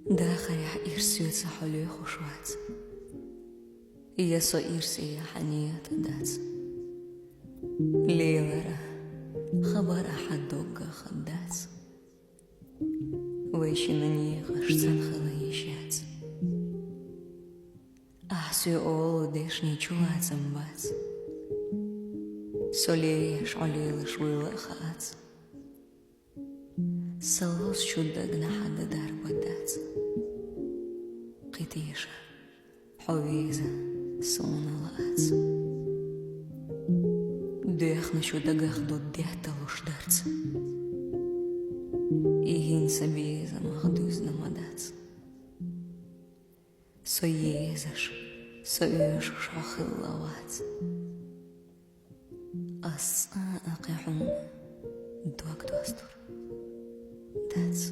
داخل إرسيت سحولي خشوات يسو إرسي حنية دات ليورا خبر أحد دوغا خدات ويشنني غشتن خلايشات أحسي أولو ديشني چوات زنبات سوليش عليل شويل خات سلوس شدقنا حد دار بدات قتيشة حويزة صونا لات ديخنا شدقخ دود ديهتلوش دارت إيهين سبيزة مخدوزنا مدات سويزش سويش شاخ اللوات أقيحون دوك دوستور That's